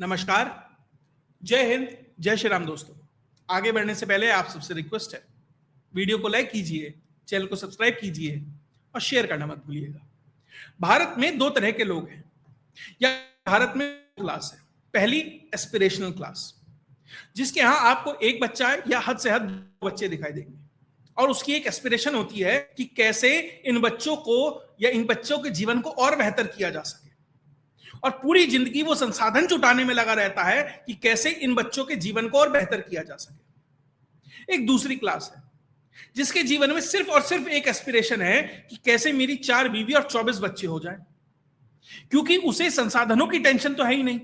नमस्कार, जय हिंद, जय श्री राम दोस्तों। आगे बढ़ने से पहले आप सबसे रिक्वेस्ट है, वीडियो को लाइक कीजिए, चैनल को सब्सक्राइब कीजिए और शेयर करना मत भूलिएगा। भारत में दो तरह के लोग हैं या भारत में क्लास है। पहली एस्पिरेशनल क्लास, जिसके यहां आपको एक बच्चा या हद से हद बच्चे दिखाई देंगे और उसकी एक एस्पिरेशन होती है कि कैसे इन बच्चों को या इन बच्चों के जीवन को और बेहतर किया जा सके, और पूरी जिंदगी वो संसाधन जुटाने में लगा रहता है कि कैसे इन बच्चों के जीवन को और बेहतर किया जा सके। एक दूसरी क्लास है जिसके जीवन में सिर्फ और सिर्फ एक एस्पिरेशन है कि कैसे मेरी 4 बीवी और 24 बच्चे हो जाएं, क्योंकि उसे संसाधनों की टेंशन तो है ही नहीं।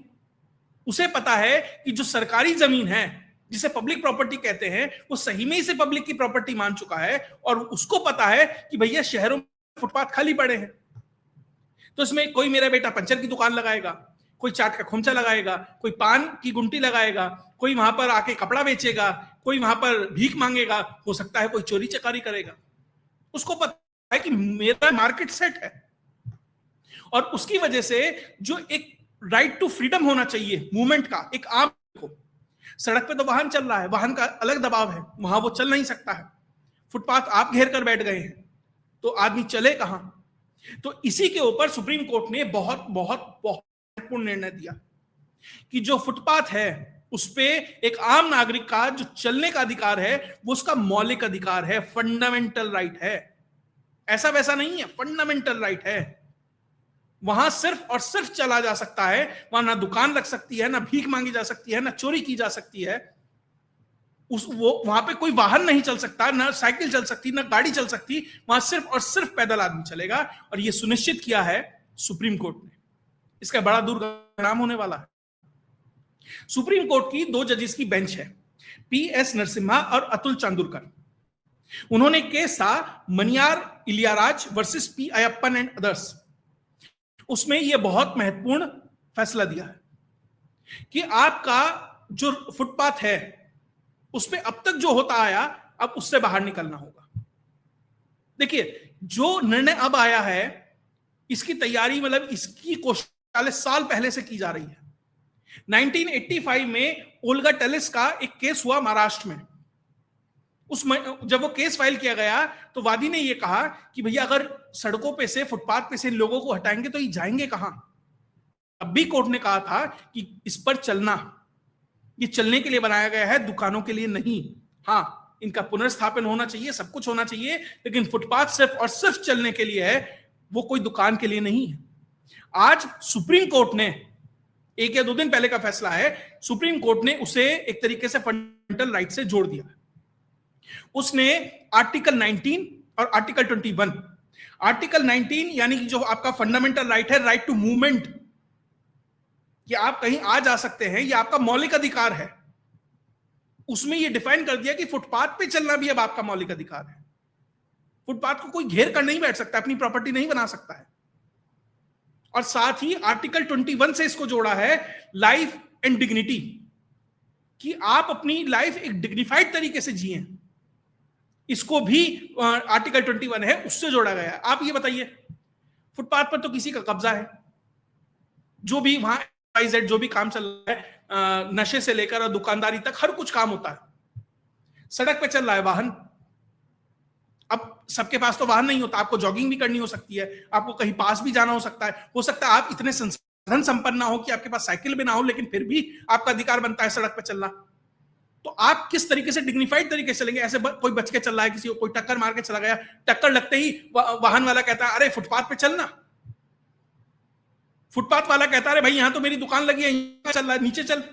उसे पता है कि जो सरकारी जमीन है, जिसे पब्लिक प्रॉपर्टी कहते हैं, वो सही में इसे पब्लिक की प्रॉपर्टी मान चुका है और उसको पता है कि भैया शहरों में फुटपाथ खाली पड़े हैं, तो इसमें कोई मेरा बेटा पंचर की दुकान लगाएगा, कोई चाट का खोमचा लगाएगा, कोई पान की गुंटी लगाएगा, कोई वहां पर आके कपड़ा बेचेगा, कोई वहां पर भीख मांगेगा, हो सकता है कोई चोरी चकारी करेगा। उसको पता है कि मेरा मार्केट सेट है और उसकी वजह से जो एक राइट टू फ्रीडम होना चाहिए मूवमेंट का, एक आम को, सड़क पे तो वाहन चल रहा है, वाहन का अलग दबाव है, वहां वो चल नहीं सकता है। फुटपाथ आप घेर कर बैठ गए हैं तो आदमी चले कहां? तो इसी के ऊपर सुप्रीम कोर्ट ने बहुत बहुत बहुत महत्वपूर्ण निर्णय दिया कि जो फुटपाथ है उस पे एक आम नागरिक का जो चलने का अधिकार है वो उसका मौलिक अधिकार है, फंडामेंटल राइट है। ऐसा वैसा नहीं है, फंडामेंटल राइट है। वहां सिर्फ और सिर्फ चला जा सकता है, वहां ना दुकान लग सकती है, ना भीख मांगी जा सकती है, ना चोरी की जा सकती है। वहां पे कोई वाहन नहीं चल सकता, ना साइकिल चल सकती, ना गाड़ी चल सकती। वहां सिर्फ और सिर्फ पैदल आदमी चलेगा और यह सुनिश्चित किया है सुप्रीम कोर्ट ने। इसका बड़ा दुर्परिणाम होने वाला है। सुप्रीम कोर्ट की 2 जजेस की बेंच है, पी.एस. नरसिम्हा और अतुल चांदुरकर। उन्होंने केस था Maniyar Iliyaraj versus P Ayyappan and others. उसमें यह बहुत महत्वपूर्ण फैसला दिया है कि आपका जो फुटपाथ है उसमें अब तक जो होता आया, अब उससे बाहर निकलना होगा। देखिए, जो निर्णय अब आया है इसकी तैयारी, मतलब इसकी कोशिश 40 साल पहले से की जा रही है। 1985 में ओल्गा टेलिस का एक केस हुआ महाराष्ट्र में। जब वो केस फाइल किया गया तो वादी ने यह कहा कि भैया अगर सड़कों पे से, फुटपाथ पे से लोगों को हटाएंगे तो ये जाएंगे कहां? अब भी कोर्ट ने कहा था कि इस पर चलना, ये चलने के लिए बनाया गया है, दुकानों के लिए नहीं। हाँ, इनका पुनर्स्थापन होना चाहिए, सब कुछ होना चाहिए, लेकिन फुटपाथ सिर्फ और सिर्फ चलने के लिए है, वो कोई दुकान के लिए नहीं है। आज सुप्रीम कोर्ट ने, 1 या 2 दिन पहले का फैसला है, सुप्रीम कोर्ट ने उसे एक तरीके से फंडामेंटल राइट से जोड़ दिया। उसने आर्टिकल 19 और आर्टिकल 21, आर्टिकल 19 यानी कि जो आपका फंडामेंटल राइट है, राइट टू मूवमेंट, कि आप कहीं आ जा सकते हैं, ये आपका मौलिक अधिकार है। उसमें ये डिफाइन कर दिया कि फुटपाथ पे चलना भी अब आपका मौलिक अधिकार है। फुटपाथ को कोई घेर कर नहीं बैठ सकता, अपनी प्रॉपर्टी नहीं बना सकता है। और साथ ही आर्टिकल 21 से इसको जोड़ा है लाइफ एंड डिग्निटी, कि आप अपनी लाइफ एक डिग्निफाइड तरीके से जिए। इसको भी आर्टिकल 21 है, उससे जोड़ा गया है। आप ये बताइए, फुटपाथ पर तो किसी का कब्जा है, जो भी वहां जो भी काम चल रहा है, नशे से लेकर और दुकानदारी तक हर कुछ काम होता है। सड़क पे चल रहा है वाहन। अब सबके पास तो वाहन नहीं होता, आपको जॉगिंग भी करनी हो सकती है, आपको कहीं पास भी जाना हो सकता है आप इतने संसाधन संपन्न ना हो कि आपके पास साइकिल भी ना हो, लेकिन फिर भी आपका अधिकार बनता है सड़क पे चलना। तो आप किस तरीके से डिग्निफाइड तरीके से चलेंगे? ऐसे कोई बच के चल रहा है, किसी को कोई टक्कर मार के चला गया, टक्कर लगते ही वाहन वाला कहता है अरे फुटपाथ पे चलना। फुटपाथ वाला कहता है भाई यहां तो मेरी दुकान लगी है, यहां चल रहा है, नीचे चल।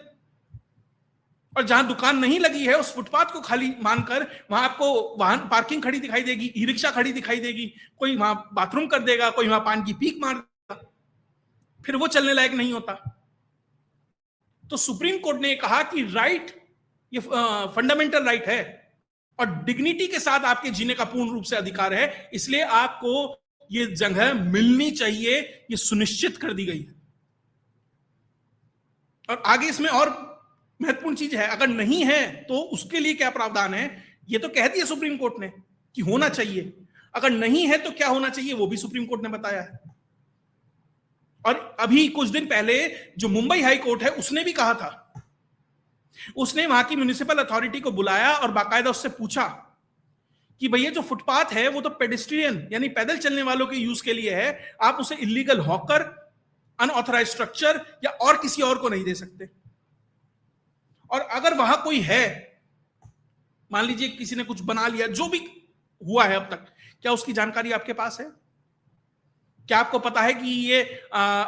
और जहां दुकान नहीं लगी है उस फुटपाथ को खाली मानकर वहां आपको वाहन पार्किंग खड़ी दिखाई देगी, ई रिक्शा खड़ी दिखाई देगी, कोई वहां बाथरूम कर देगा, कोई वहां पान की पीक मार देगा, फिर वो चलने लायक नहीं होता। तो सुप्रीम कोर्ट ने कहा कि राइट, ये फंडामेंटल राइट है और डिग्निटी के साथ आपके जीने का पूर्ण रूप से अधिकार है, इसलिए आपको ये जगह मिलनी चाहिए, ये सुनिश्चित कर दी गई है। और आगे इसमें और महत्वपूर्ण चीज है, अगर नहीं है तो उसके लिए क्या प्रावधान है, ये तो कह दिया सुप्रीम कोर्ट ने कि होना चाहिए। अगर नहीं है तो क्या होना चाहिए, वो भी सुप्रीम कोर्ट ने बताया है। और अभी कुछ दिन पहले जो मुंबई हाई कोर्ट है उसने भी कहा था, उसने वहां की म्युनिसिपल अथॉरिटी को बुलाया और बाकायदा उससे पूछा कि भैया जो फुटपाथ है वो तो पेडेस्ट्रियन यानी पैदल चलने वालों के यूज के लिए है, आप उसे इलीगल हॉकर, अनऑथराइज स्ट्रक्चर या और किसी और को नहीं दे सकते। और अगर वहां कोई है, मान लीजिए किसी ने कुछ बना लिया, जो भी हुआ है अब तक, क्या उसकी जानकारी आपके पास है? क्या आपको पता है कि ये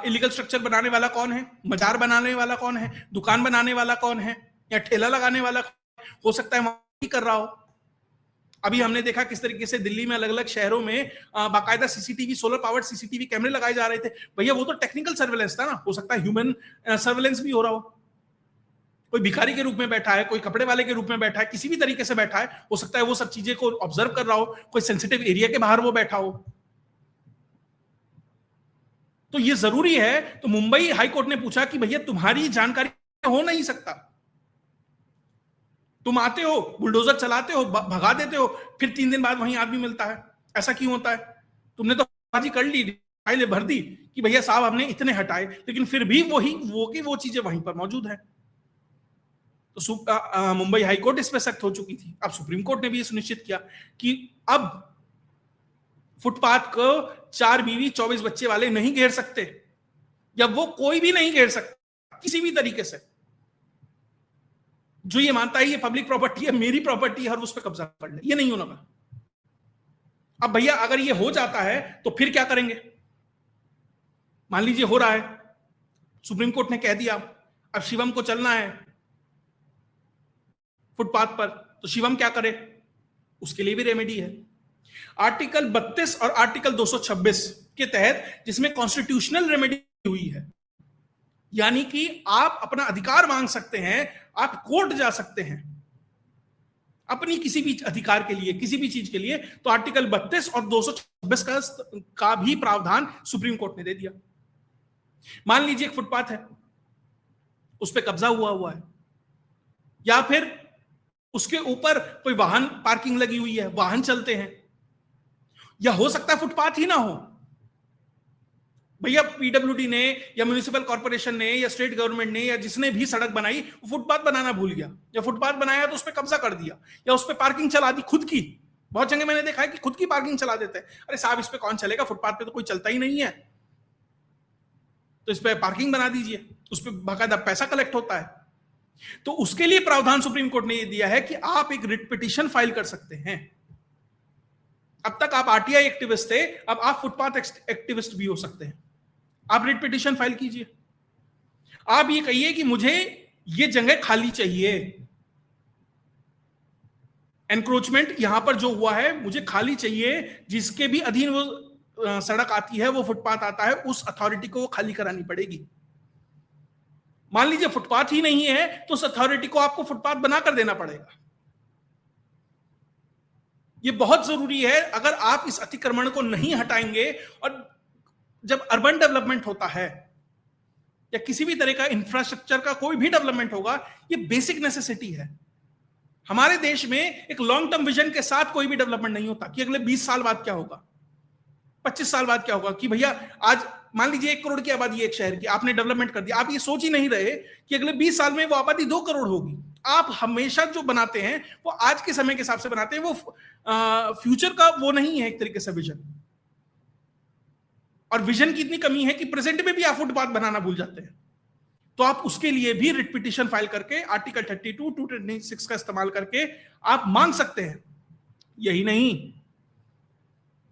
इलीगल स्ट्रक्चर बनाने वाला कौन है, मजार बनाने वाला कौन है, दुकान बनाने वाला कौन है, या ठेला लगाने वाला हो सकता है वहां कर रहा हो? अभी हमने देखा किस तरीके से दिल्ली में अलग अलग शहरों में बाकायदा सीसीटीवी, सोलर पावर्ड सीसीटीवी कैमरे लगाए जा रहे थे। भैया वो तो टेक्निकल सर्वेलेंस था ना, हो सकता है ह्यूमन सर्वेलेंस भी हो रहा हो। कोई भिखारी के रूप में बैठा है, कोई कपड़े वाले के रूप में बैठा है, किसी भी तरीके से बैठा है, हो सकता है वो सब चीजें को ऑब्जर्व कर रहा हो, कोई सेंसिटिव एरिया के बाहर वो बैठा हो। तो ये जरूरी है। तो मुंबई हाईकोर्ट ने पूछा कि भैया तुम्हारी जानकारी हो नहीं सकता, तुम आते हो, बुलडोजर चलाते हो, भगा देते हो, फिर 3 दिन बाद वहीं आदमी मिलता है। ऐसा क्यों होता है? तुमने तो बाजी कर ली, फाइलें भर दी कि भैया साहब हमने इतने हटाए, लेकिन फिर भी वो चीजें वहीं पर मौजूद है। तो मुंबई हाईकोर्ट इस पर सख्त हो चुकी थी। अब सुप्रीम कोर्ट ने भी ये सुनिश्चित किया कि अब फुटपाथ को 4 बीवी 24 बच्चे वाले नहीं घेर सकते, या वो कोई भी नहीं घेर सकता किसी भी तरीके से। जो ये मानता है ये पब्लिक प्रॉपर्टी है, मेरी प्रॉपर्टी है, और उस पर कब्जा कर ले, ये नहीं होना। अब भैया अगर ये हो जाता है तो फिर क्या करेंगे? मान लीजिए हो रहा है, सुप्रीम कोर्ट ने कह दिया अब शिवम को चलना है फुटपाथ पर, तो शिवम क्या करे? उसके लिए भी रेमेडी है। आर्टिकल 32 और आर्टिकल 226 के तहत, जिसमें कॉन्स्टिट्यूशनल रेमेडी हुई है, यानी कि आप अपना अधिकार मांग सकते हैं, आप कोर्ट जा सकते हैं अपनी किसी भी अधिकार के लिए, किसी भी चीज के लिए। तो आर्टिकल 32 और 226 का भी प्रावधान सुप्रीम कोर्ट ने दे दिया। मान लीजिए एक फुटपाथ है, उस पर कब्जा हुआ है, या फिर उसके ऊपर कोई वाहन पार्किंग लगी हुई है, वाहन चलते हैं, या हो सकता है फुटपाथ ही ना हो। भैया पीडब्ल्यूडी ने या म्युनिसिपल कॉर्पोरेशन ने या स्टेट गवर्नमेंट ने या जिसने भी सड़क बनाई, वो फुटपाथ बनाना भूल गया, या फुटपाथ बनाया तो उस पर कब्जा कर दिया, या उस पर पार्किंग चला दी खुद की। बहुत जगह मैंने देखा है कि खुद की पार्किंग चला देते हैं। अरे साहब इस पे कौन चलेगा, फुटपाथ पे तो कोई चलता ही नहीं है, तो इस पे पार्किंग बना दीजिए, उस पर बाकायदा पैसा कलेक्ट होता है। तो उसके लिए प्रावधान सुप्रीम कोर्ट ने यह दिया है कि आप एक रिट पिटीशन फाइल कर सकते हैं। अब तक आप आरटीआई एक्टिविस्ट थे, अब आप फुटपाथ एक्टिविस्ट भी हो सकते हैं। आप रिट पिटीशन फाइल कीजिए, आप ये कहिए कि मुझे ये जगह खाली चाहिए, एनक्रोचमेंट यहां पर जो हुआ है मुझे खाली चाहिए, जिसके भी अधीन वो सड़क आती है, वो फुटपाथ आता है, उस अथॉरिटी को वो खाली करानी पड़ेगी। मान लीजिए फुटपाथ ही नहीं है तो उस अथॉरिटी को आपको फुटपाथ बनाकर देना पड़ेगा। ये बहुत जरूरी है। अगर आप इस अतिक्रमण को नहीं हटाएंगे, और जब अर्बन डेवलपमेंट होता है या किसी भी तरह का इंफ्रास्ट्रक्चर का कोई भी डेवलपमेंट होगा, ये बेसिक नेसेसिटी है। हमारे देश में एक लॉन्ग टर्म विजन के साथ कोई भी डेवलपमेंट नहीं होता कि अगले 20 साल बाद क्या होगा, 25 साल बाद क्या होगा, कि भैया आज मान लीजिए 1 करोड़ की आबादी है एक शहर की, आपने डेवलपमेंट कर दिया, आप ये सोच ही नहीं रहे कि अगले 20 साल में वो आबादी 2 करोड़ होगी। आप हमेशा जो बनाते हैं वो आज के समय के हिसाब से बनाते हैं, वो फ्यूचर का वो नहीं है एक तरीके से विजन। और विजन की इतनी कमी है कि प्रेजेंट में भी आप फुटपाथ बनाना भूल जाते हैं। तो आप उसके लिए भी रिट पिटीशन फाइल करके आर्टिकल 32, 226 का इस्तेमाल करके आप मांग सकते हैं। यही नहीं,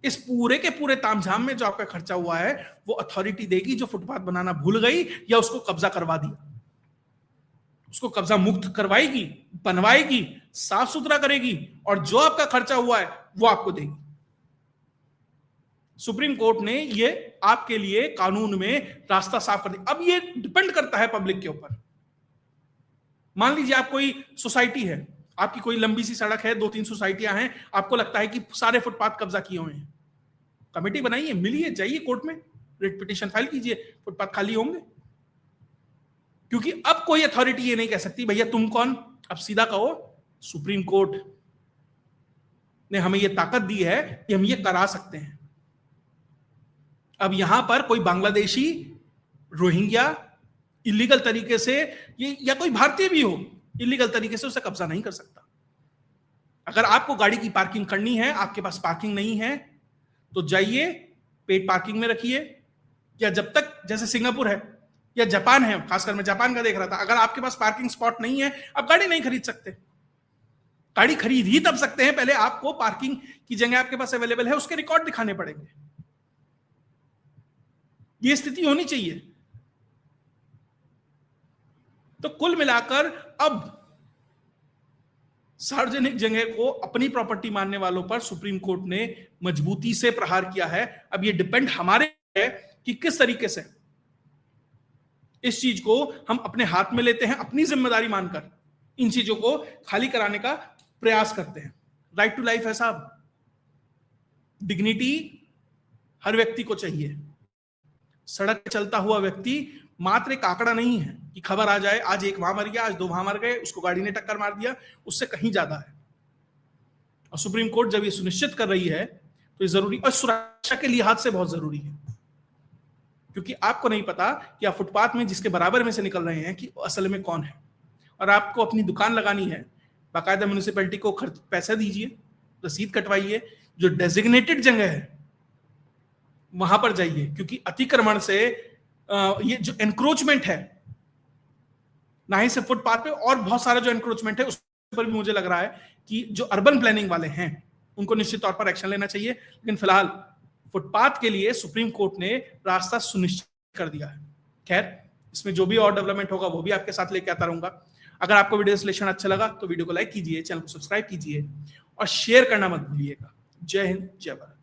इस पूरे के पूरे तामझाम में जो आपका खर्चा हुआ है वो अथॉरिटी देगी जो फुटपाथ बनाना भूल गई या उसको कब्जा करवा दिया। उसको कब्जा मुक्त करवाएगी, बनवाएगी, साफ सुथरा करेगी, और जो आपका खर्चा हुआ है वो आपको देगी। सुप्रीम कोर्ट ने ये आपके लिए कानून में रास्ता साफ कर दिया। अब ये डिपेंड करता है पब्लिक के ऊपर। मान लीजिए आप कोई सोसाइटी है, आपकी कोई लंबी सी सड़क है, 2-3 सोसाइटियां हैं, आपको लगता है कि सारे फुटपाथ कब्जा किए हुए हैं, कमेटी बनाइए, मिलिए, जाइए कोर्ट में, रिट पिटीशन फाइल कीजिए, फुटपाथ खाली होंगे। क्योंकि अब कोई अथॉरिटी ये नहीं कह सकती भैया तुम कौन, अब सीधा कहो सुप्रीम कोर्ट ने हमें ये ताकत दी है कि हम ये करा सकते हैं। अब यहां पर कोई बांग्लादेशी रोहिंग्या इलीगल तरीके से, ये या कोई भारतीय भी हो इलीगल तरीके से, उसे कब्जा नहीं कर सकता। अगर आपको गाड़ी की पार्किंग करनी है, आपके पास पार्किंग नहीं है, तो जाइए पेड पार्किंग में रखिए, या जब तक, जैसे सिंगापुर है या जापान है, खासकर मैं जापान का देख रहा था, अगर आपके पास पार्किंग स्पॉट नहीं है, आप गाड़ी नहीं खरीद सकते। गाड़ी खरीद ही तब सकते हैं, पहले आपको पार्किंग की जगह आपके पास अवेलेबल है, उसके रिकॉर्ड दिखाने पड़ेंगे। ये स्थिति होनी चाहिए। तो कुल मिलाकर अब सार्वजनिक जगह को अपनी प्रॉपर्टी मानने वालों पर सुप्रीम कोर्ट ने मजबूती से प्रहार किया है। अब ये डिपेंड हमारे है कि किस तरीके से इस चीज को हम अपने हाथ में लेते हैं, अपनी जिम्मेदारी मानकर इन चीजों को खाली कराने का प्रयास करते हैं। राइट टू लाइफ है साहब, डिग्निटी हर व्यक्ति को चाहिए। सड़क पर चलता हुआ व्यक्ति मात्र एक आंकड़ा नहीं है कि खबर आ जाए आज एक वहां मर गया, आज 2 वहां मर गए, उसको गाड़ी ने टक्कर मार दिया, उससे कहीं ज्यादा है। और सुप्रीम कोर्ट जब ये सुनिश्चित कर रही है तो ये जरूरी, और सुरक्षा के लिहाज से बहुत जरूरी है, क्योंकि आपको नहीं पता कि आप फुटपाथ में जिसके बराबर में से निकल रहे हैं कि असल में कौन है। और आपको अपनी दुकान लगानी है, बाकायदा म्यूनिसिपैलिटी को पैसा दीजिए, रसीद कटवाइए, जो डेजिग्नेटेड जगह है वहां पर जाइए, क्योंकि अतिक्रमण से ये जो एनक्रोचमेंट है, ना ही सिर्फ फुटपाथ पे, और बहुत सारा जो एनक्रोचमेंट है उस पर भी मुझे लग रहा है कि जो अर्बन प्लानिंग वाले हैं उनको निश्चित तौर पर एक्शन लेना चाहिए। लेकिन फिलहाल फुटपाथ के लिए सुप्रीम कोर्ट ने रास्ता सुनिश्चित कर दिया है। खैर, इसमें जो भी और डेवलपमेंट होगा वो भी आपके साथ लेके आता रहूंगा। अगर आपको वीडियो विश्लेषण अच्छा लगा तो वीडियो को लाइक कीजिए, चैनल को सब्सक्राइब कीजिए और शेयर करना मत भूलिएगा। जय हिंद, जय भारत।